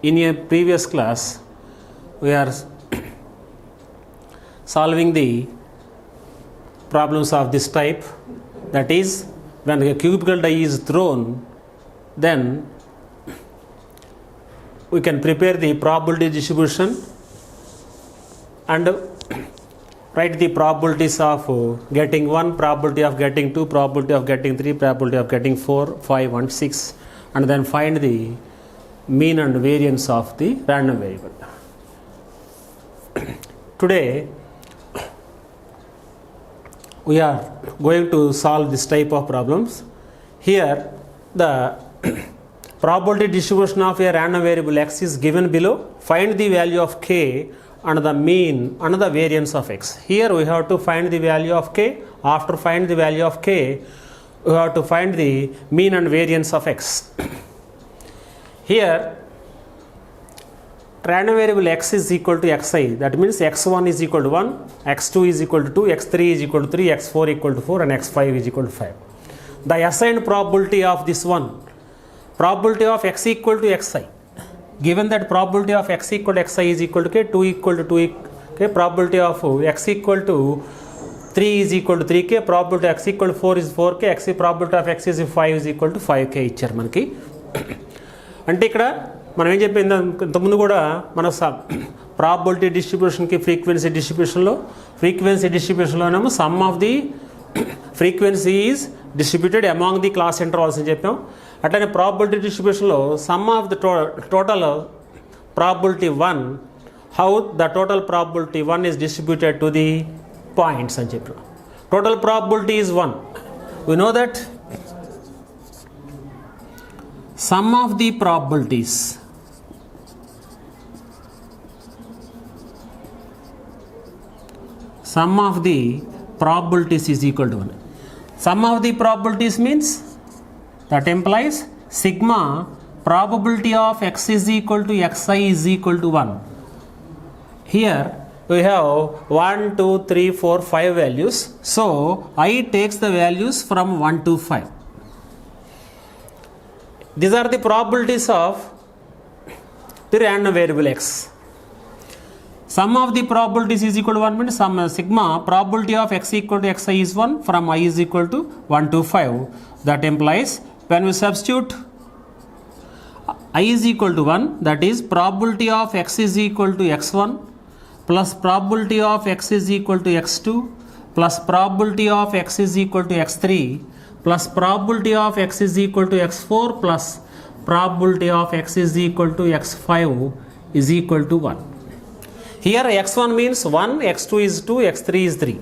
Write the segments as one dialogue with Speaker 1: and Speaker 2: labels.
Speaker 1: in a previous class we are solving the problems of this type, that is when a cubical die is thrown, then we can prepare the probability distribution and write the probabilities of getting 1, probability of getting 2, probability of getting 3, probability of getting 4, 5 and 6, and then find the mean and variance of the random variable. Today we are going to solve this type of problems. Here the probability distribution of a random variable x is given below. Find the value of k and the mean and the variance of x. Here we have to find the value of k. After find the value of k, we have to find the mean and variance of x. Here random variable x is equal to xi, that means x1 is equal to 1, x2 is equal to 2, x3 is equal to 3, x4 equal to 4 and x5 is equal to 5. The assigned probability of this one, probability of x equal to xi, given that probability of x equal to xi is equal to k, 2 equal to 2, okay, probability of x equal to 3 is equal to 3k, probability of x equal to 4 is 4k, x probability of x is 5 is equal to 5k ఇచ్చారు మనకి. అంటే ఇక్కడ మనం ఏం చెప్పింది ఇంతకుముందు కూడా మన ప్రాబబిలిటీ డిస్ట్రిబ్యూషన్కి ఫ్రీక్వెన్సీ డిస్ట్రిబ్యూషన్లోనేమో sum of the frequency is distributed among the class intervals అని చెప్పాం. అట్లనే ప్రాబబిలిటీ డిస్ట్రిబ్యూషన్లో sum of the total probability 1, how the total probability 1 is distributed to the points అని చెప్పాం. Total probability is 1. We know that sum of the probabilities is equal to 1. Sum of the probabilities means that implies sigma probability of x is equal to xi is equal to 1. Here we have 1, 2, 3, 4, 5 values. So I takes the values from 1 to 5. These are the probabilities of the random variable x. Sum of the probabilities is equal to 1 means some sigma probability of x equal to xi is 1 from I is equal to 1 to 5. That implies when we substitute I is equal to 1, that is probability of x is equal to x1 plus probability of x is equal to x2 plus probability of x is equal to x3 plus probability of x is equal to x4 plus probability of x is equal to x5 is equal to 1. Here x1 means 1, x2 is 2, x3 is 3.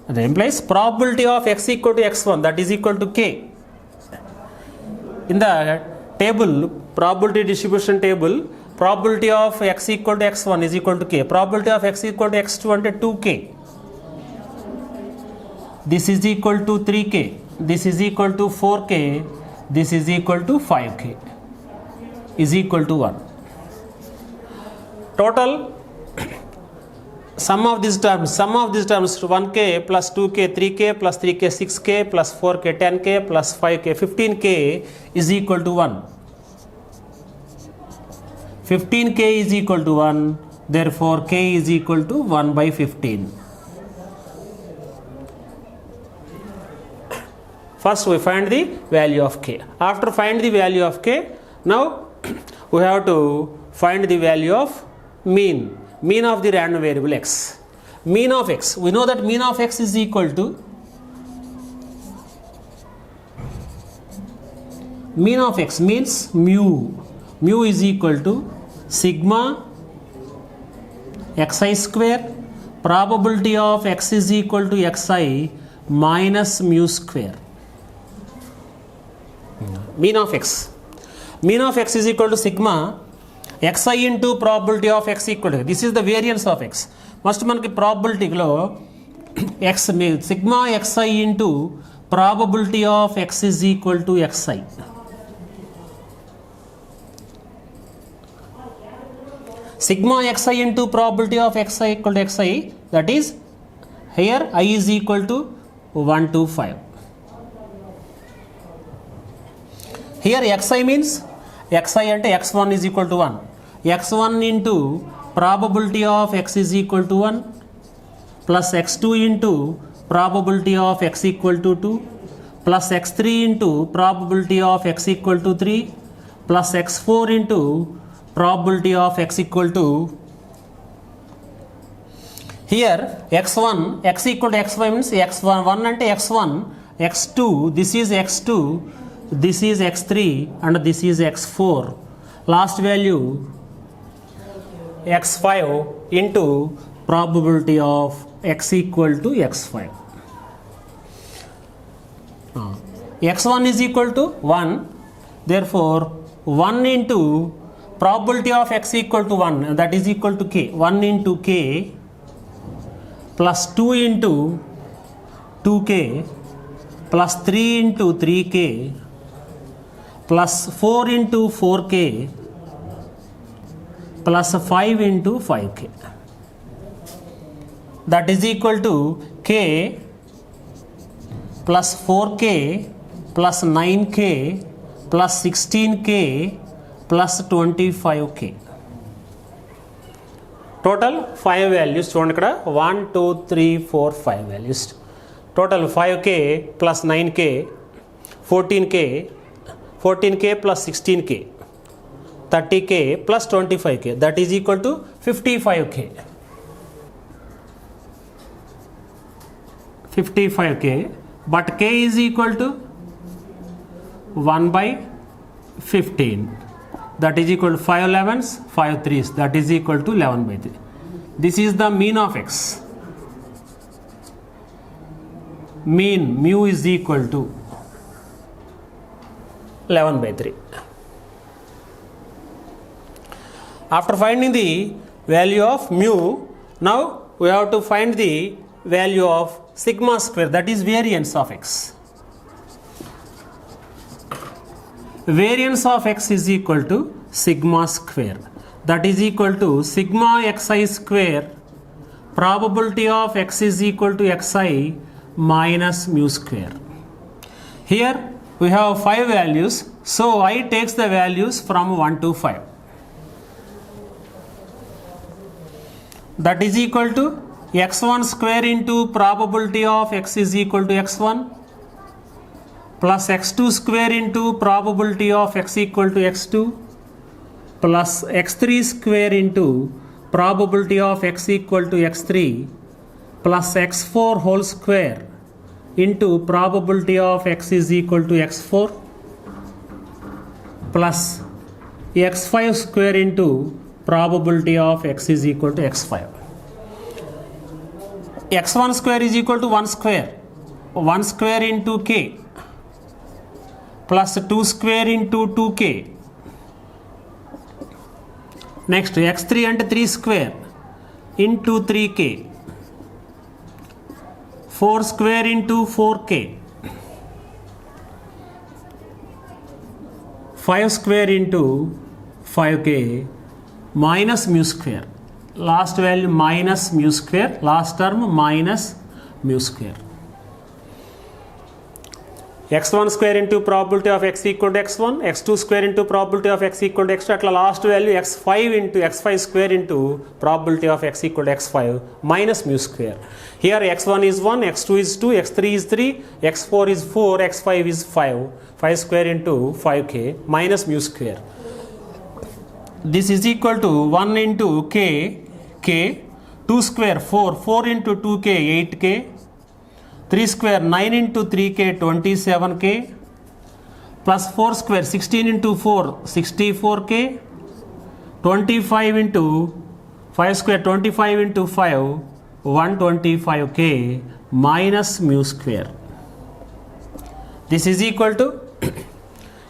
Speaker 1: That implies probability of x equal to x1, that is equal to k. In the table, probability distribution table, probability of x equal to x1 is equal to k. Probability of x equal to x2 అంటే 2k. This is equal to 3k. This is equal to 4k, this is equal to 5k, is equal to 1. Total sum of these terms 1k plus 2k 3k plus 3k 6k plus 4k 10k plus 5k 15k is equal to 1. 15k is equal to 1, therefore k is equal to 1 by 15. First we find the value of k. After find the value of k, now we have to find the value of mean of the random variable x. Mean of x, we know that mean of x is equal to mean of x means mu is equal to sigma xi square probability of x is equal to xi minus mu square. Mean of x is equal to sigma xi into probability of x equal to, this is the variance of x. First మనకి probability లో x sigma xi into probability of x is equal to xi. Sigma xi into probability of xi equal to xi, that is here I is equal to 1 to 5. Here xi means xi అంటే x1 is equal to 1. x1 into probability of x is equal to 1 plus x2 into probability of x equal to 2 plus x3 into probability of x equal to 3 plus x4 into probability of x equal to, here x1 x equal to xy means x1 1 అంటే x1, x2 this is x2, this is x3 and this is x4. Last value x5 into probability of x equal to x5. x1 is equal to 1, therefore 1 into probability of x equal to 1, that is equal to k. 1 into k plus 2 into 2k plus 3 into 3k plus 4 into 4k plus 5 into 5k, that is equal to k plus 4k plus 9k plus 16k plus 25k. Total 5 values చూడండి ఇక్కడ 1 2 3 4 5 values. Total 5k plus 9k 14k plus 16k 30k plus 25k, that is equal to 55k. 55k, but k is equal to 1 by 15, that is equal to 5 11s 5 3s, that is equal to 11 by 3. This is the mean of x. Mean mu is equal to 11 by 3. After finding the value of mu, now we have to find the value of sigma square, that is variance of x. Variance of x is equal to sigma square, that is equal to sigma xi square probability of x is equal to xi minus mu square. Here we have 5 values, so I takes the values from 1 to 5, that is equal to x1 square into probability of x is equal to x1 plus x2 square into probability of x equal to x2 plus x3 square into probability of x equal to x3 plus x4 whole square into probability of x is equal to x4 plus x5 square into probability of x is equal to x5. x1 square is equal to 1 square, 1 square into k plus 2 square into 2k. Next x3 and 3 square into 3k, 4 square into 4k, 5 square into 5k minus mu square. Last value minus mu square, last term minus mu square. x1 square into probability of x equal to x1, x2 square into probability of x equal to x2, atla last value x5 into x5 square into probability of x equal to x5 minus mu square. Here x1 is 1, x2 is 2, x3 is 3, x4 is 4, x5 is 5, 5 square into 5k minus mu square. This is equal to 1 into k, 2 square 4, 4 into 2k 8k, 3 square 9 into 3k 27k plus 4 square 16 into 4 64k, 25 into 5 square 25 into 5 125k minus mu square. This is equal to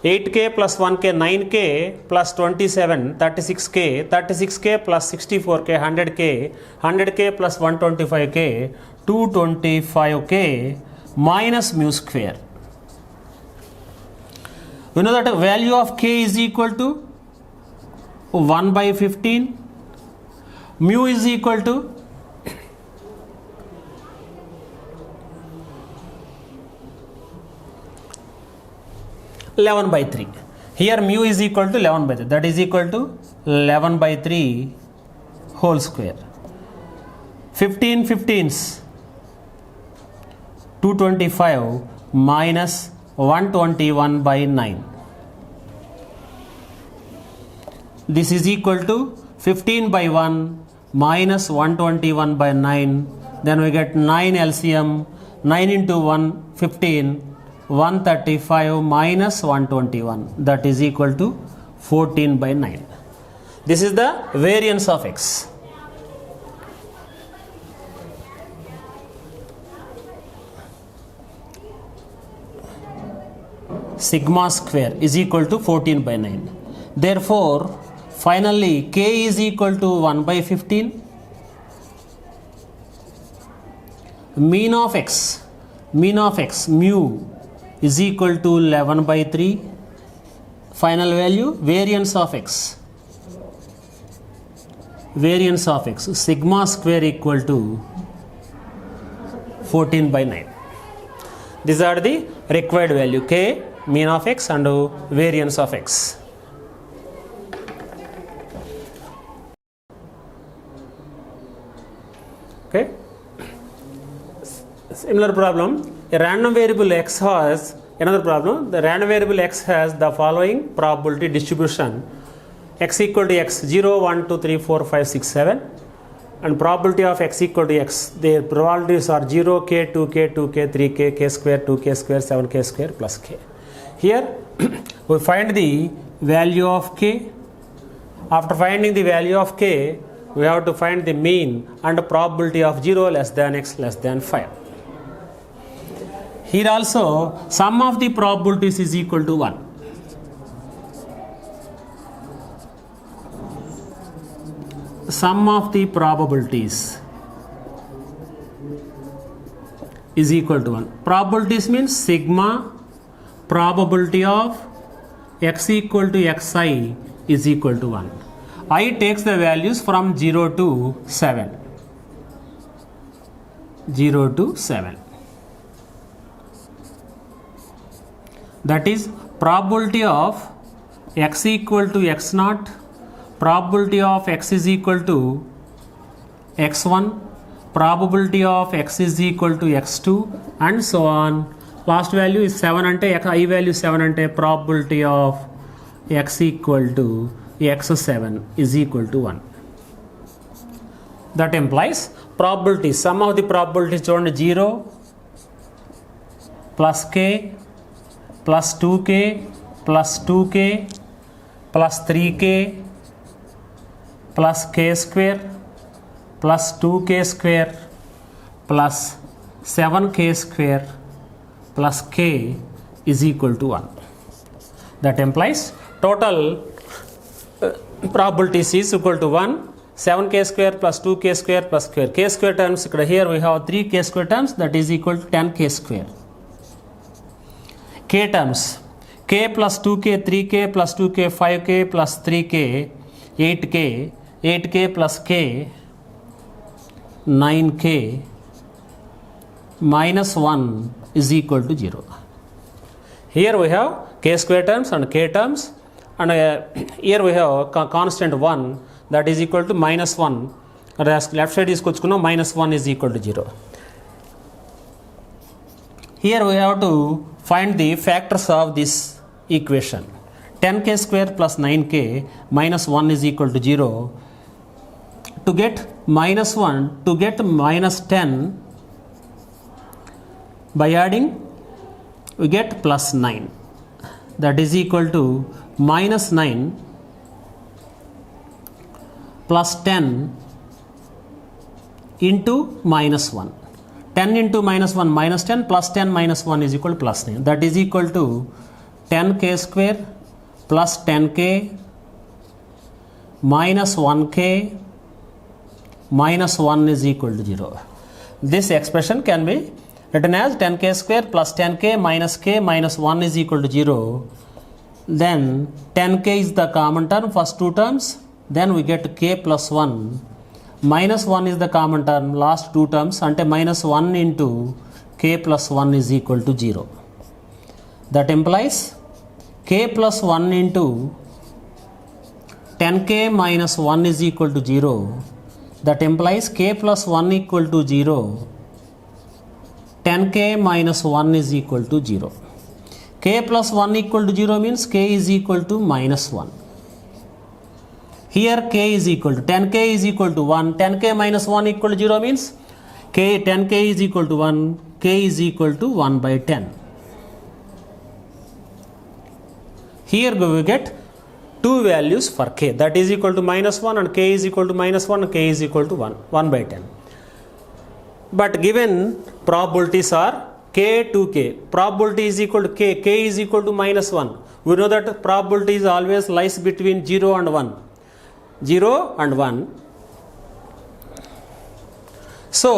Speaker 1: 8k plus 1k 9k plus 27 36k, 36k plus 64k 100k, 100k plus 125k 225k minus mu square. We know that value of k is equal to 1 by 15, mu is equal to 11 by 3. Here mu is equal to 11 by 3. That is equal to 11 by 3 whole square. 15 15s 225 minus 121 by 9. This is equal to 15 by 1 minus 121 by 9. Then we get 9 LCM. 9 into 1 15, 135 minus 121, that is equal to 14 by 9. This is the variance of x. Sigma square is equal to 14 by 9. Therefore, finally k is equal to 1 by 15. Mean of x mu is equal to 11 by 3. Final value variance of x sigma square equal to 14 by 9. These are the required value k, mean of x and variance of x. Okay. Similar problem, a random variable x has another problem. The random variable x has the following probability distribution: x equal to x 0 1 2 3 4 5 6 7, and probability of x equal to x, the probabilities are 0 k 2k 2k 3k k square 2k square 7k square plus k. Here we find the value of k. After finding the value of k, we have to find the mean and the probability of 0 less than x less than 5. Here also sum of the probabilities is equal to 1. Sum of the probabilities is equal to 1. Probabilities means sigma probability of x equal to xi is equal to 1. I takes the values from 0 to 7. 0 to 7. That is probability of x equal to x naught, probability of x is equal to x1, probability of x is equal to x2 and so on. Last value is 7 ante I value 7 ante probability of x equal to x7 is equal to 1. That implies probability, sum of the probabilities చూడండి 0 plus k plus 2k plus 2k plus 3k plus k square plus 2k square plus 7k square plus k is equal to 1. That implies total probabilities is equal to 1. 7k square plus 2k square plus k square terms ikkada, here we have 3k square terms, that is equal to 10k square. K terms, k plus 2k 3k plus 2k 5k plus 3k 8k 8k plus k 9k minus 1 is equal to 0. Here we have k square terms and k terms, and here we have constant 1, that is equal to minus 1. Left side is minus 1 is equal to 0. Here we have to find the factors of this equation. 10k square plus 9k minus 1 is equal to 0. To get minus 1, to get minus 10, by adding we get plus 9, that is equal to minus 9 plus 10 into minus 1. 10 into minus 1 minus 10 plus 10 minus 1 is equal to plus 9. That is equal to 10k square plus 10k minus 1k minus 1 is equal to 0. This expression can be written as 10k square plus 10k minus k minus 1 is equal to 0. Then 10k is the common term, first two terms, then we get k plus 1. Minus 1 is the common term, last two terms, ante minus 1 into k plus 1 is equal to 0. That implies k plus 1 into 10k minus 1 is equal to 0. That implies k plus 1 equal to 0. 10k minus 1 is equal to 0. K plus 1 equal to 0 means k is equal to minus 1. Here k is equal to 10k is equal to 1. 10k minus 1 equal to 0 means 10k is equal to 1. K is equal to 1 by 10. Here we will get two values for k, that is equal to minus 1 and k is equal to minus 1 and k is equal to 1 by 10. But given probabilities are k to k, probability is equal to k is equal to minus 1. We know that probability is always lies between 0 and 1. 0 and 1. So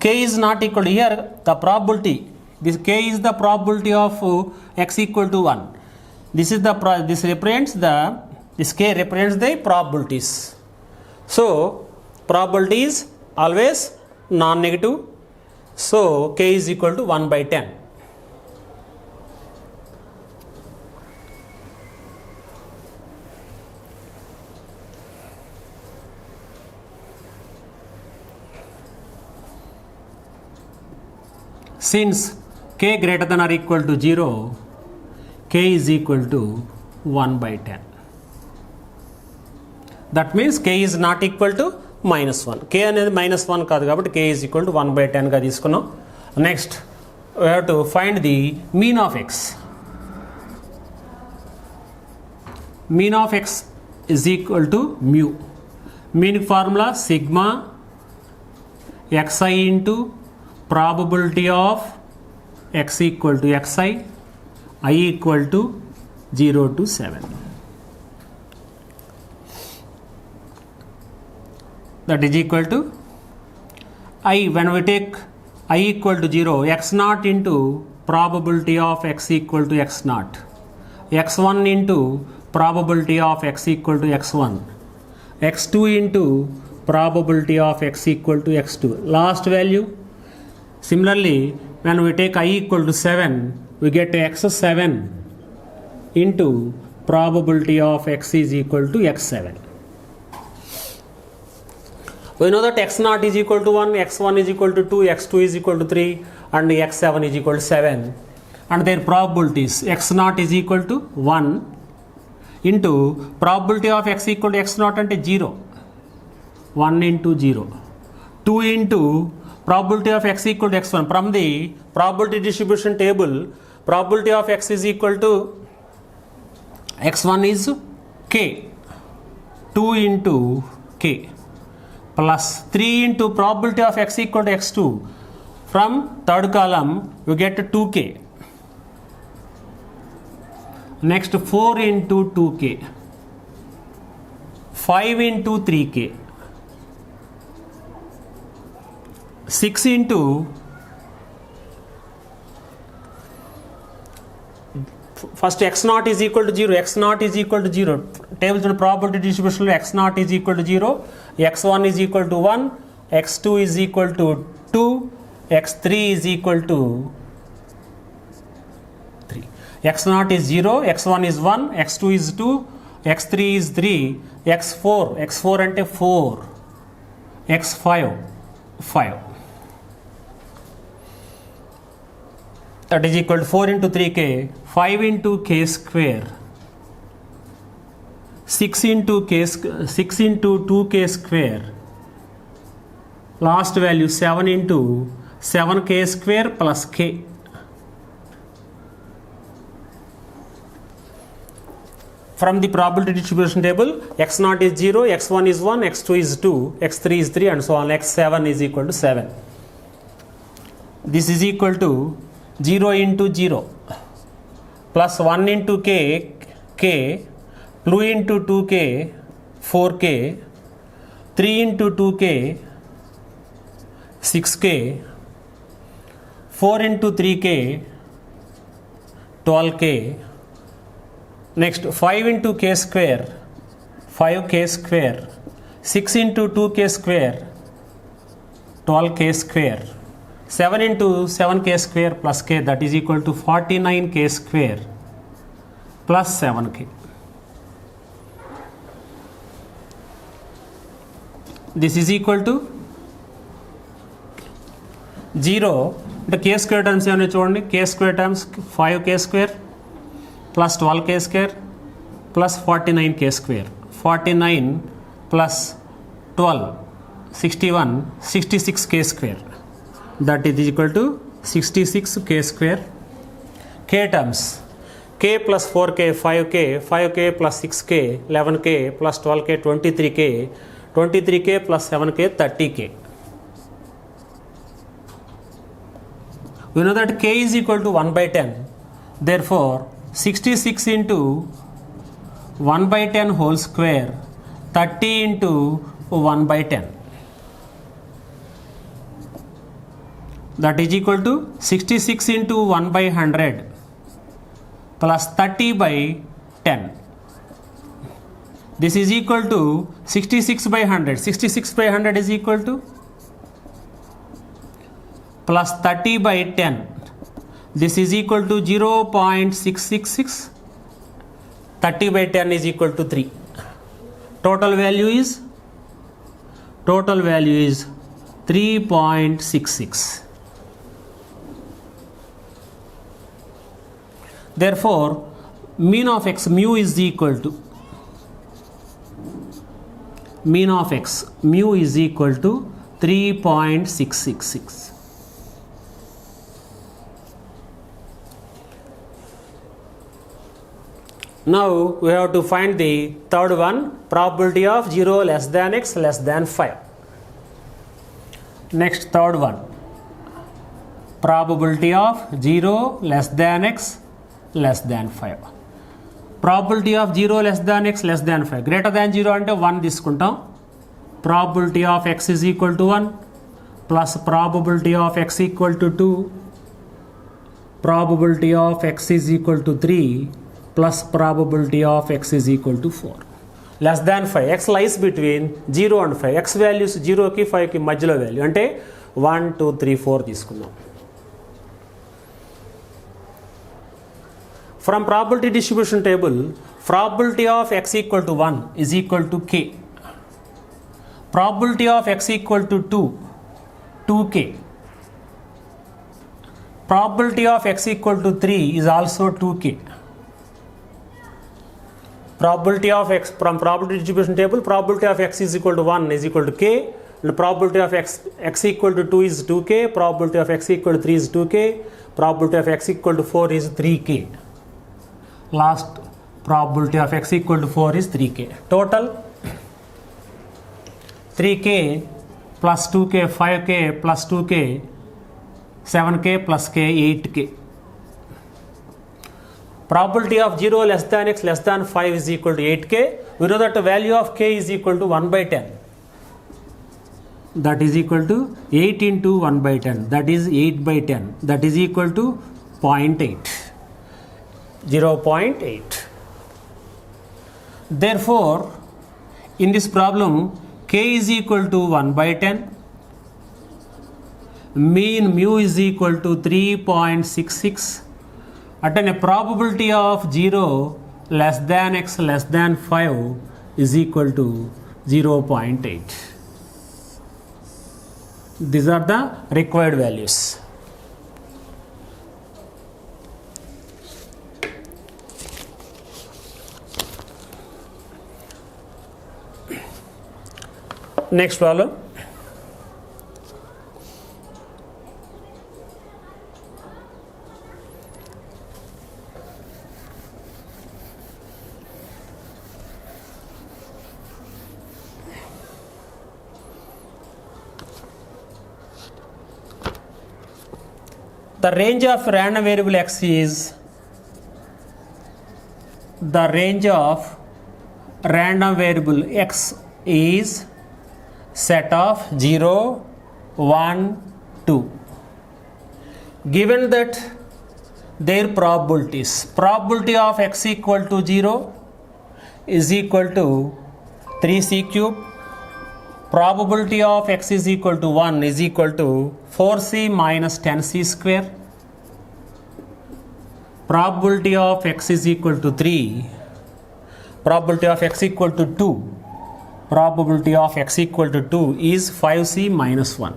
Speaker 1: k is not equal to, here the probability, this k is the probability of x equal to 1. This is the this represents the, this k represents the probabilities. So probability is always non-negative. So k is equal to 1 by 10. Since k greater than or equal to 0, k is equal to 1 by 10. That means k is not equal to minus 1. K అనేది minus 1 కాదు కాబట్టి k is equal to 1 by 10 గా తీసుకున్నాం. Next we have to find the mean of x. Mean of x is equal to mu. Mean formula sigma xi into probability of x equal to xi, I equal to 0 to 7. That is equal to I, when we take I equal to 0, x naught into probability of x equal to x naught, x1 into probability of x equal to x1, x2 into probability of x equal to x2, last value. Similarly, when we take I equal to 7, we get x7 into probability of x is equal to x7. We know that x0 is equal to 1, x1 is equal to 2, x2 is equal to 3 and x7 is equal to 7, and their probabilities x0 is equal to 1 into probability of x equal to x0 and 0, 1 into 0, 2 into probability of x equal to x1. From the probability distribution table, probability of x is equal to x1 is k, 2 into k, plus 3 into probability of x equal to x2. From third column you get 2k. Next 4 into 2k, 5 into 3k, 6 into, first x0 is equal to 0, x0 is equal to 0, tables and probability distribution x0 is equal to 0, x1 is equal to 1, x2 is equal to 2, x3 is equal to 3. x0 is 0, x1 is 1, x2 is 2, x3 is 3, x4 ante 4, x5 5. That is equal to 4 into 3k, 5 into k square, 6 into 2k square, last value 7 into 7k square plus k. From the probability distribution table, x0 is 0, x1 is 1, x2 is 2, x3 is 3 and so on, x7 is equal to 7. This is equal to 0 into 0 plus 1 into k, 2 into 2k, 4k, 3 into 2k, 6k, 4 into 3k, 12k, next 5 into k square, 5k square, 6 into 2k square, 12k square, 7 into 7k square plus k, that is equal to 49k square plus 7k. This is equal to 0 అంటే k square terms ఏమైనా చూడండి, k square terms 5k square plus 12k square plus 49k square. 49 plus 12 61 66k square, that is equal to 66k square. K terms k plus 4k 5k, 5k plus 6k 11k plus 12k 23k, 23k plus 7k 30k. We know that k is equal to 1 by 10, therefore 66 into 1 by 10 whole square, 30 into 1 by 10, that is equal to 66 into 1 by 100 plus 30 by 10. This is equal to 66 by 100. 66 by 100 is equal to plus 30 by 10. This is equal to 0.666. 30 by 10 is equal to 3. Total value is 3.66. Therefore, mean of x mu is equal to mean of x mu is equal to 3.666. Now we have to find the third one, probability of 0 less than x less than 5. Next, third one, probability of 0 less than x less than 5. Probability of 0 less than x less than 5. Greater than 0 అంటే 1 తీసుకుంటాం. Probability of x is equal to 1 plus probability of x equal to 2, probability of x is equal to 3 plus probability of x is equal to 4. Less than 5, x lies between 0 and 5. x values 0 కి 5 కి మధ్యలో value అంటే 1 2 3 4 తీసుకుందాం. From probability distribution table, probability of x equal to 1 is equal to k. Probability of x equal to 2, 2k. Probability of x equal to 3 is also 2k. Probability of x, from probability distribution table, probability of x is equal to 1 is equal to k, and probability of x equal to 2 is 2k, probability of x equal to 3 is 2k, probability of x equal to 4 is 3k. Last, probability of x equal to 4 is 3k. Total 3k plus 2k 5k plus 2k 7k plus k 8k. Probability of 0 less than x less than 5 is equal to 8k. We know that the value of k is equal to 1 by 10. That is equal to 8 into 1 by 10. That is 8 by 10. That is equal to 0.8. 0.8. Therefore, in this problem, k is equal to 1 by 10. Mean mu is equal to 3.66. At a probability of 0 less than x less than 5 is equal to 0.8. These are the required values. Next problem. The range of random variable x is the range of random variable x is set of 0 1 2. Given that their probabilities, probability of x equal to 0 is equal to 3c cube, probability of x is equal to 1 is equal to 4c minus 10c square, probability of x is equal to 3, probability of x equal to 2, probability of x equal to 2 is 5c minus 1.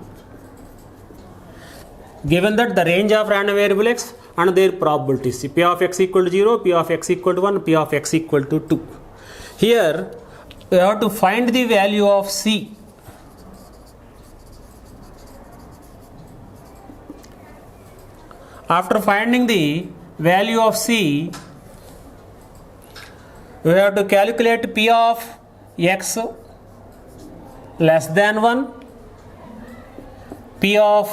Speaker 1: Given that the range of random variable x and their probabilities, p of x equal to 0, p of x equal to 1, p of x equal to 2. Here we have to find the value of c. After finding the value of c, we have to calculate p of x less than 1, p of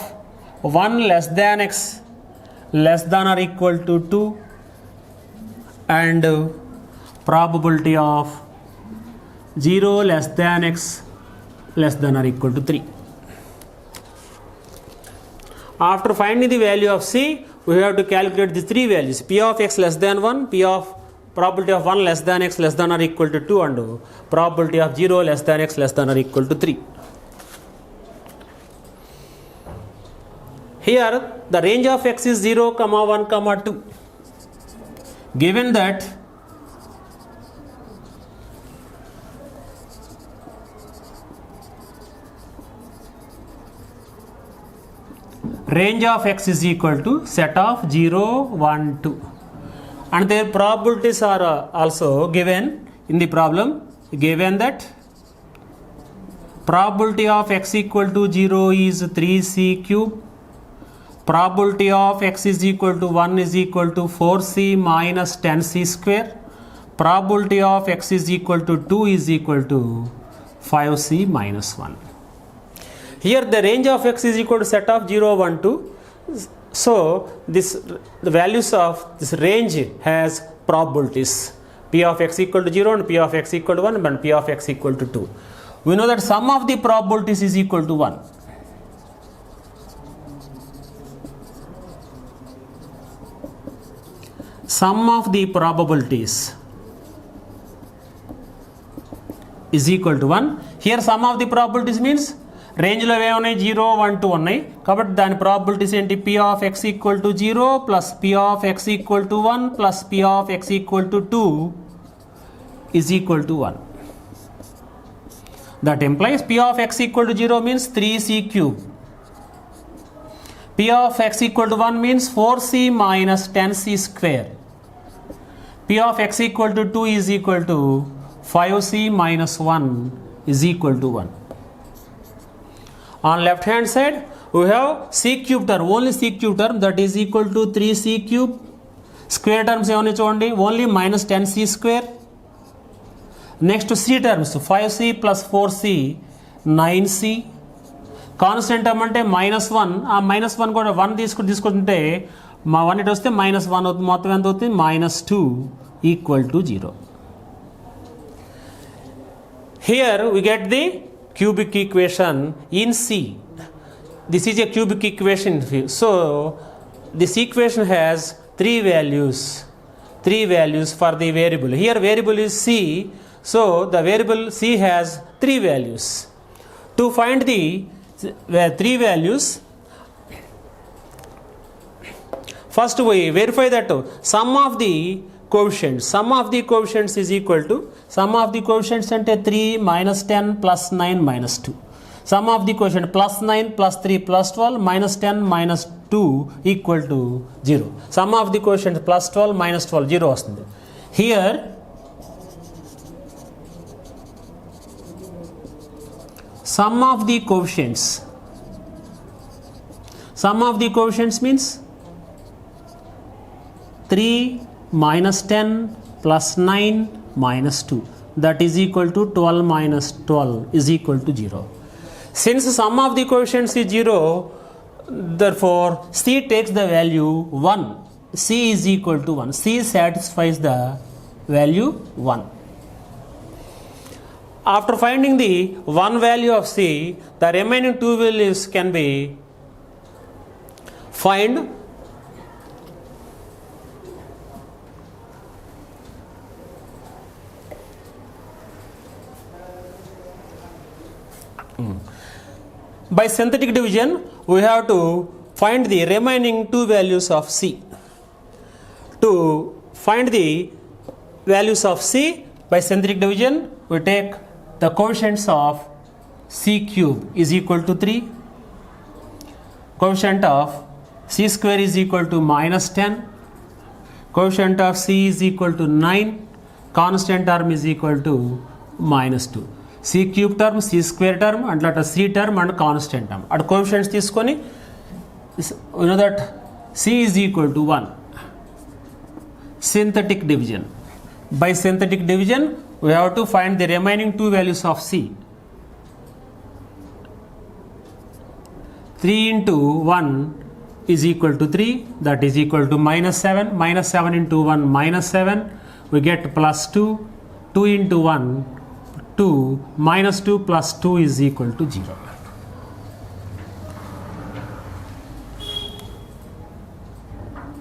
Speaker 1: 1 less than x less than or equal to 2, and probability of 0 less than x less than or equal to 3. After finding the value of c, we have to calculate the three values: p of x less than 1, p of probability of 1 less than x less than or equal to 2, and probability of 0 less than x less than or equal to 3. Here the range of x is 0, 1, 2. Given that range of x is equal to set of 0, 1, 2, and their probabilities are also given in the problem. Given that probability of x equal to 0 is 3c cube, probability of x is equal to 1 is equal to 4c minus 10c square, probability of x is equal to 2 is equal to 5c minus 1. Here the range of x is equal to set of 0, 1, 2. So the values of this range has probabilities: p of x equal to 0 and p of x equal to 1 and p of x equal to 2. We know that sum of the probabilities is equal to 1. Sum of the probabilities is equal to 1. Here sum of the probabilities means range లో ఏమున్నాయి 0, 1, 2 ఉన్నాయి కాబట్టి దాని probabilities ఏంటి p of x equal to 0 plus p of x equal to 1 plus p of x equal to 2 is equal to 1. That implies p of x equal to 0 means 3c cube, p of x equal to 1 means 4c minus 10c square, p of x equal to 2 is equal to 5c minus 1 is equal to 1. On left hand side we have c cube term, only c cube term, that is equal to 3c cube. Square terms ఏమని చూడండి, only minus 10c square. Next c terms 5c plus 4c 9c. Constant term అంటే -1, ఆ -1 కూడా 1 తీసుకుంటే మా 1 ఇటు వస్తే -1 అవుతుంది, మొత్తం ఎంత అవుతుంది -2 equal to 0. Here we get the cubic equation in C. This is a cubic equation. So this equation has three values for the variable. Here variable is C, so the variable C has three values. To find the three values, first we verify that sum of the coefficients is equal to sum of the coefficients ante 3 minus 10 plus 9 minus 2. Sum of the coefficient plus 9 plus 3 plus 12 minus 10 minus 2 equal to 0. Sum of the coefficient plus 12 minus 12 0 వస్తుంది. Here sum of the coefficients means 3 minus 10 plus 9 minus 2, that is equal to 12 minus 12 is equal to 0. Since sum of the coefficients is 0, therefore C takes the value 1. C is equal to 1. C satisfies the value 1. After finding the one value of C, the remaining two values can be find by synthetic division. We have to find the remaining two values of C. To find the values of C by synthetic division, we take the coefficients of C cube is equal to 3, coefficient of C square is equal to minus 10, coefficient of C is equal to 9, constant term is equal to minus 2. C cube term, C square term, and let us C term and constant term. At coefficients తీసుకొని, we know that C is equal to 1. Synthetic division. By synthetic division, we have to find the remaining two values of C. 3 into 1 is equal to 3, that is equal to minus 7. Minus 7 into 1, minus 7. We get plus 2. 2 into 1, 2. Minus 2 plus 2 is equal to 0.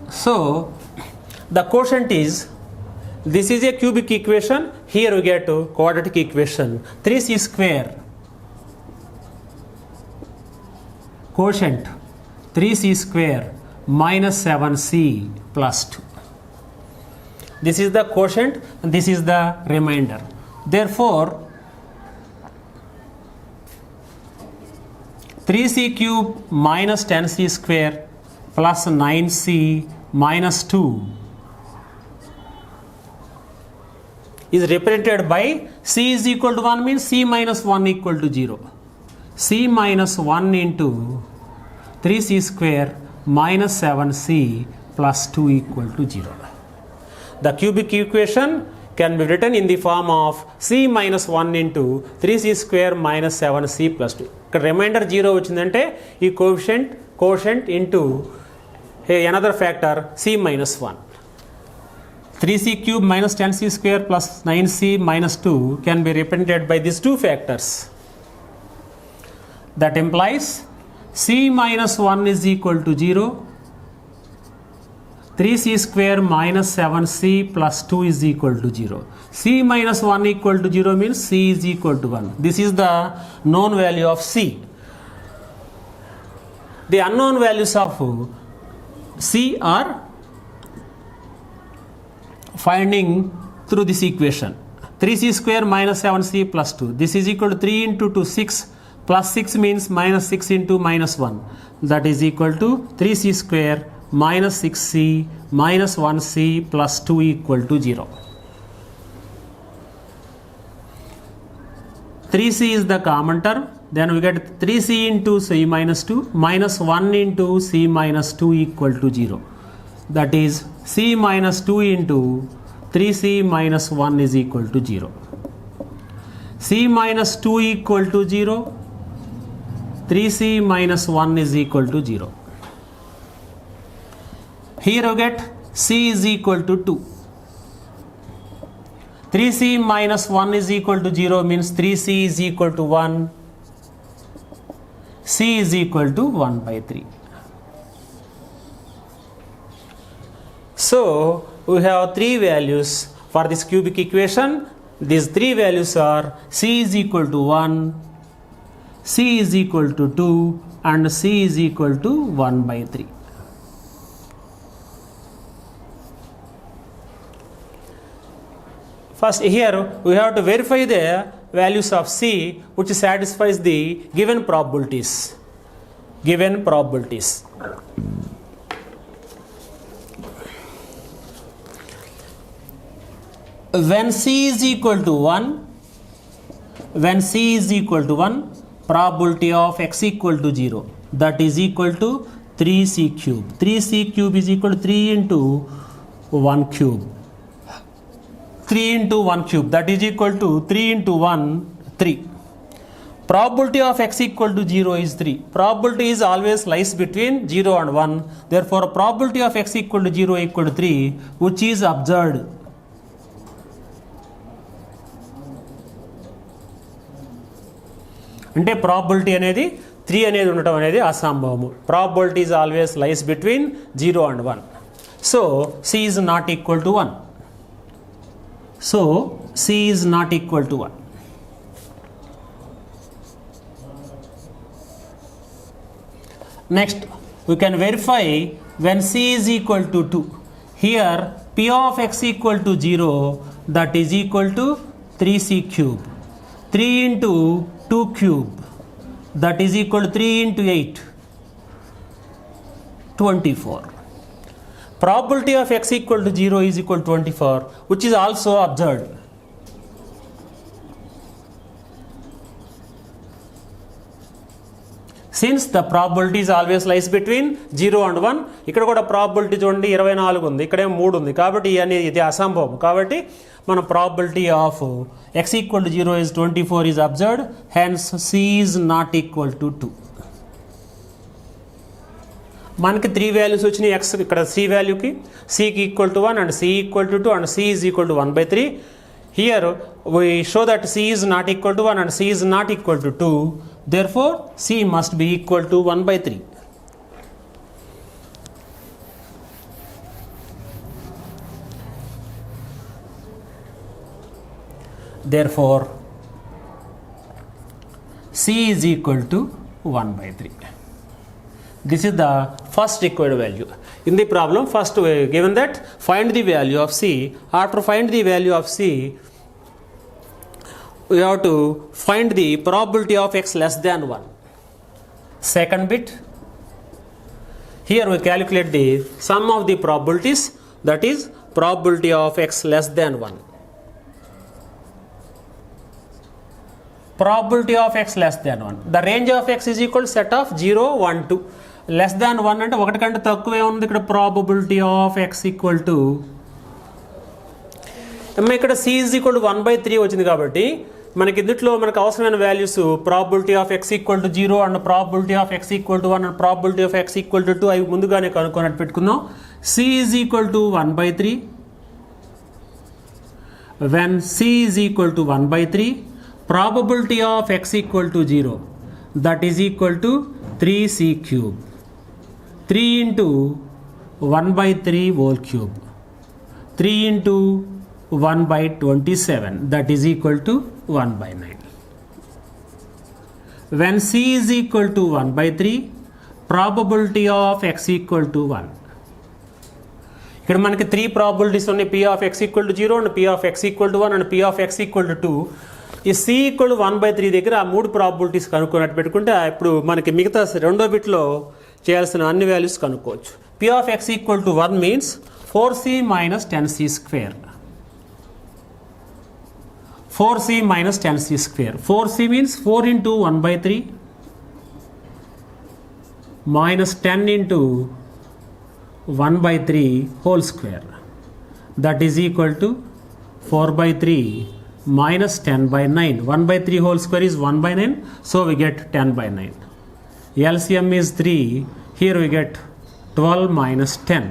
Speaker 1: So, the quotient is, this is a cubic equation, here we get a quadratic equation, 3c square, quotient 3c square minus 7c plus 2. This is the quotient and this is the remainder. Therefore, 3c cube minus 10c square plus 9c minus 2 is represented by C is equal to 1 means C minus 1 equal to 0. C minus 1 into 3c square minus 7c plus 2 equal to 0. The cubic equation can be written in the form of C minus 1 into 3c square minus 7c plus 2. Remainder 0 వచ్చిందంటే ఈ quotient into another factor C minus 1. 3c cube minus 10c square plus 9c minus 2 can be represented by these two factors. That implies C minus 1 is equal to 0, 3c square minus 7c plus 2 is equal to 0. C minus 1 equal to 0 means C is equal to 1. This is the known value of C. The unknown values of C are finding through this equation. 3c square minus 7c plus 2. This is equal to 3 into 2, 6 plus 6 means minus 6 into minus 1. That is equal to 3c square minus 6c minus 1c plus 2 equal to 0. 3c is the common term. Then we get 3c into c minus 2 minus 1 into c minus 2 equal to 0. That is c minus 2 into 3c minus 1 is equal to 0. C minus 2 equal to 0. 3c minus 1 is equal to 0. Here we get c is equal to 2. 3c minus 1 is equal to 0 means 3c is equal to 1. C is equal to 1 by 3. So, we have three values for this cubic equation. These three values are C is equal to 1, C is equal to 2 and C is equal to 1 by 3. First here we have to verify the values of C which satisfies the given probabilities. When C is equal to 1, probability of x equal to 0, that is equal to 3c cube. 3c cube is equal to 3 into 1 cube. 3 into 1 cube, that is equal to 3 into 1, 3. Probability of x equal to 0 is 3. Probability is always lies between 0 and 1. Therefore, probability of x equal to 0 equal to 3, which is observed. అంటే probability అనేది 3 అనేది ఉండటం అనేది అసంభవము. Probability is always lies between 0 and 1. So C is not equal to 1. So C is not equal to 1. Next, we can verify when C is equal to 2. here p of x equal to 0, that is equal to 3c cube. 3 into 2 cube, that is equal to 3 into 8, 24. Probability of x equal to 0 is equal to 24, which is also observed. Since the probability is always lies between 0 and 1, ఇక్కడ కూడా probability చూడండి 24 ఉంది, ఇక్కడేమో 3 ఉంది, కాబట్టి ఇది అసంభవం. కాబట్టి మన probability of x equal to 0 is 24 is observed, hence c is not equal to 2. మనకి 3 వాల్యూస్ వచ్చినాయి x ఇక్కడ c వాల్యూకి, c కి equal to 1 and c equal to 2 and c is equal to 1/3. Here we show that c is not equal to 1 and c is not equal to 2. Therefore, c must be equal to 1/3. Therefore, c is equal to 1/3. This is the first required value. In the problem, first given that find the value of c. After find the value of c, we have to find the probability of x less than 1. Second bit, here we calculate the sum of the probabilities, that is probability of x less than 1. Probability of x less than 1. The range of x is equal to set of 0, 1, 2. Less than 1 అంటే ఒకటి కంటే తక్కువే ఉంది. ఇక్కడ probability of x equal to ఇక్కడ c is equal to 1/3 వచ్చింది కాబట్టి మనకి ఇందులో మనకు అవసరమైన values probability of x equal to 0 and probability of x equal to 1 and probability of x equal to 2 అవి ముందుగానే కనుక్కొన్నట్టు పెట్టుకుందాం. c is equal to 1/3. when c is equal to 1/3, probability of x equal to 0, that is equal to 3c cube. 3 into 1/3 whole cube. 3 into 1/27, that is equal to 1/9. When c is equal to 1/3, probability of x equal to 1. ఇక్కడ మనకి 3 probabilities ఉన్నాయి, p of x equal to 0 and p of x equal to 1 and p of x equal to 2. ఈ c equal to 1/3 దగ్గర ఆ 3 probabilities కనుక్కున్నట్టు పెట్టుకుంటే ఇప్పుడు మనకి మిగతా రెండో బిట్లో చేయాల్సిన అన్ని వాల్యూస్ కనుక్కోవచ్చు. p of x equal to 1 means 4c minus 10c square. 4c minus 10c square. 4c means 4 into 1/3 minus 10 into 1/3 whole square. That is equal to 4/3 minus 10/9. 1/3 whole square is 1/9. So we get 10/9. LCM is 3. Here we get 12 minus 10.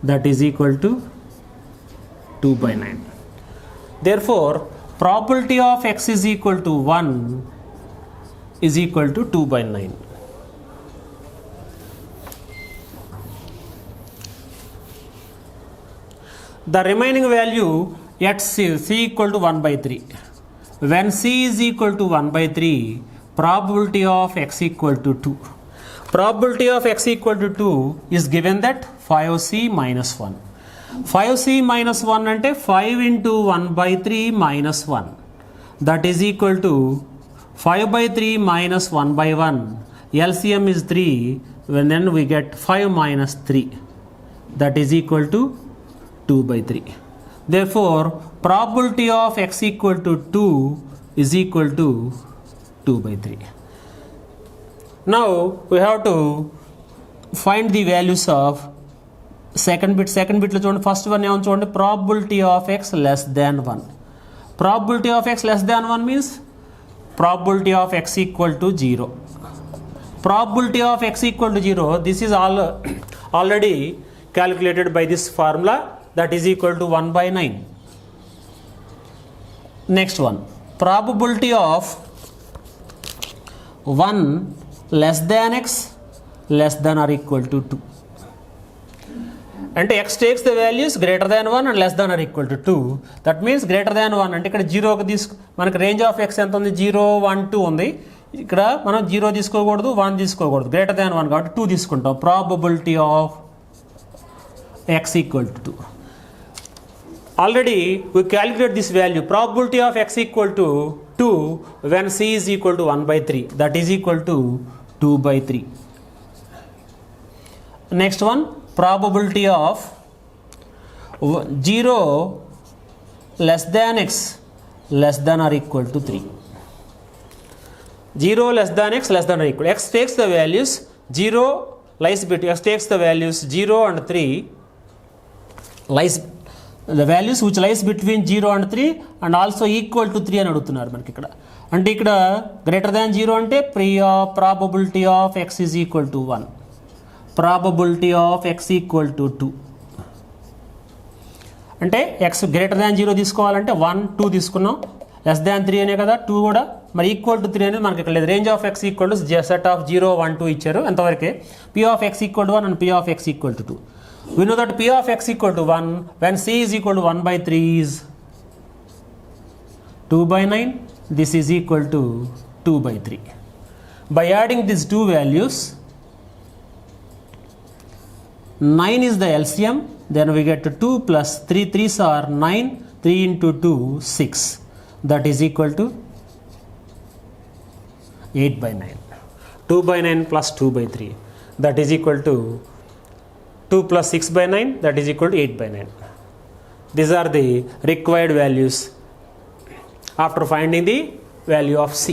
Speaker 1: That is equal to 2/9. Therefore, probability of x is equal to 1 is equal to 2/9. The remaining value at c equal to 1/3. When c is equal to 1/3, probability of x equal to 2. Probability of x equal to 2 is given that 5c minus 1. 5c minus 1 అంటే 5 into 1/3 minus 1. That is equal to 5/3 minus 1/1. LCM is 3. Then we get 5 minus 3. That is equal to 2/3. Therefore, probability of x equal to 2 is equal to 2/3. Now we have to find the values of second bit. Second bit lo chudandi, first one ఏమో చూడండి, probability of x less than 1. Probability of x less than 1 means probability of x equal to 0. Probability of x equal to 0, this is already calculated by this formula, that is equal to 1/9. Next one, probability of 1 less than x less than or equal to 2. అంటే x takes the values greater than 1 and less than or equal to 2. That means greater than 1 అంటే ఇక్కడ 0కి మనకి range of x ఎంత ఉంది, 0, 1, 2 ఉంది. ఇక్కడ మనం 0 తీసుకోకూడదు, 1 తీసుకోకూడదు, గ్రేటర్ దాన్ 1 కాబట్టి 2 తీసుకుంటాం. Probability of x equal to 2. Already we calculate this value, probability of x equal to 2 when c is equal to 1 by 3, that is equal to 2 by 3. Next one, probability of 0 less than x less than or equal to 3. 0 less than x less than or equal. X takes the values 0 lies between, x takes the values 0 and 3 lies, the values which lies between 0 and 3 and also equal to 3 అని అడుగుతున్నారు మనకి ఇక్కడ. అంటే ఇక్కడ greater than 0 అంటే probability of x is equal to 1, probability of x equal to 2. అంటే x greater than 0 తీసుకోవాలంటే 1 2 తీసుకున్నాం, లెస్ దాన్ 3 అనే కదా 2 కూడా, మరి ఈక్వల్ టు 3 అనేది మనకి ఇక్కడ లేదు. Range of x equal to set of 0 1 2 ఇచ్చారు, ఎంతవరకే p of x equal to 1 and p of x equal to 2. We know that p of x equal to 1 when c is equal to 1 by 3 is 2 by 9. This is equal to 2 by 3. By adding these two values, 9 is the LCM, then we get to 2 plus 3 3s are 9, 3 into 2 6, that is equal to 8 by 9. 2 by 9 plus 2 by 3, that is equal to 2 plus 6 by 9, that is equal to 8 by 9. These are the required values after finding the value of C.